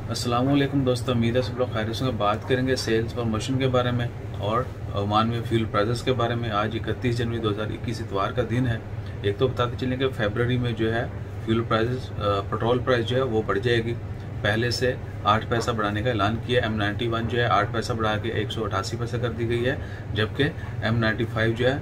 अस्सलाम वालेकुम दोस्तों, उम्मीद है सब लोग खैरियत से। बात करेंगे सेल्स प्रमोशन के बारे में और ओमान में फ्यूल प्राइसेस के बारे में। आज 31 जनवरी 2021 इतवार का दिन है। एक तो बताते चलें कि फरवरी में जो है फ्यूल प्राइसेस, पेट्रोल प्राइस जो है वो बढ़ जाएगी। पहले से 8 पैसा बढ़ाने का ऐलान किया। M91 जो है 8 पैसा बढ़ा के 188 पैसा कर दी गई है, जबकि M95 जो है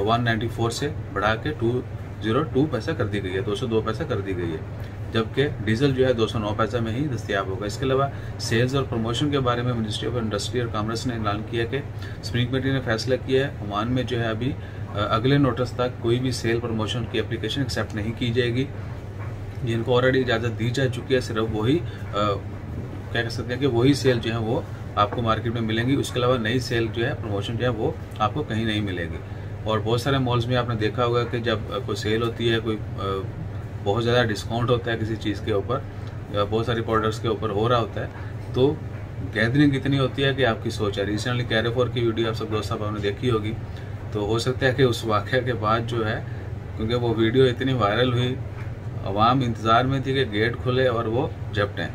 194 से बढ़ा के 202 पैसा कर दी गई है, 202 पैसा कर दी गई है। जबकि डीजल जो है 209 पैसा में ही दस्तियाब होगा। इसके अलावा सेल्स और प्रमोशन के बारे में मिनिस्ट्री ऑफ इंडस्ट्री और कॉमर्स ने ऐलान किया कि स्प्रिंग कमेटी ने फैसला किया है ओमान में जो है अभी अगले नोटिस तक कोई भी सेल प्रमोशन की एप्लीकेशन एक्सेप्ट नहीं की जाएगी। जिनको ऑलरेडी इजाज़त दी जा चुकी है, सिर्फ वही क्या कह सकते हैं कि वही सेल जो है वो आपको मार्केट में मिलेंगी। उसके अलावा नई सेल जो है प्रमोशन जो है वो आपको कहीं नहीं मिलेगी। और बहुत सारे मॉल्स में आपने देखा होगा कि जब कोई सेल होती है, कोई बहुत ज़्यादा डिस्काउंट होता है किसी चीज़ के ऊपर, बहुत सारी प्रोडक्ट्स के ऊपर हो रहा होता है, तो गैदरिंग इतनी होती है कि आपकी सोच है। रिसेंटली कैरेफोर की वीडियो आप सब दोस्त साहब आपने देखी होगी, तो हो सकता है कि उस वाक़े के बाद जो है, क्योंकि वो वीडियो इतनी वायरल हुई, अवाम इंतज़ार में थी कि गेट खुले और वो झपटें।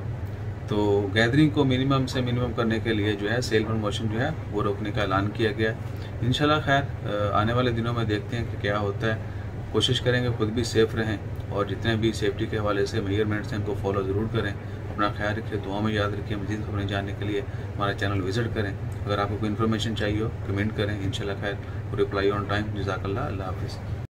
तो गैदरिंग को मिनिमम से मिनिमम करने के लिए जो है सेल प्रमोशन जो है वो रोकने का ऐलान किया गया। इंशाल्लाह खैर आने वाले दिनों में देखते हैं कि क्या होता है। कोशिश करेंगे खुद भी सेफ़ रहें और जितने भी सेफ्टी के हवाले से मेजरमेंट्स हैं उनको फॉलो ज़रूर करें। अपना ख्याल रखिए, दुआ में याद रखिए। मज़ीद खबरें जानने के लिए हमारा चैनल विज़िट करें। अगर आपको कोई इन्फॉर्मेशन चाहिए हो कमेंट करें, इंशाल्लाह खैर रिप्लाई ऑन टाइम। जज़ाकल्लाह, अल्लाह हाफ़िज़।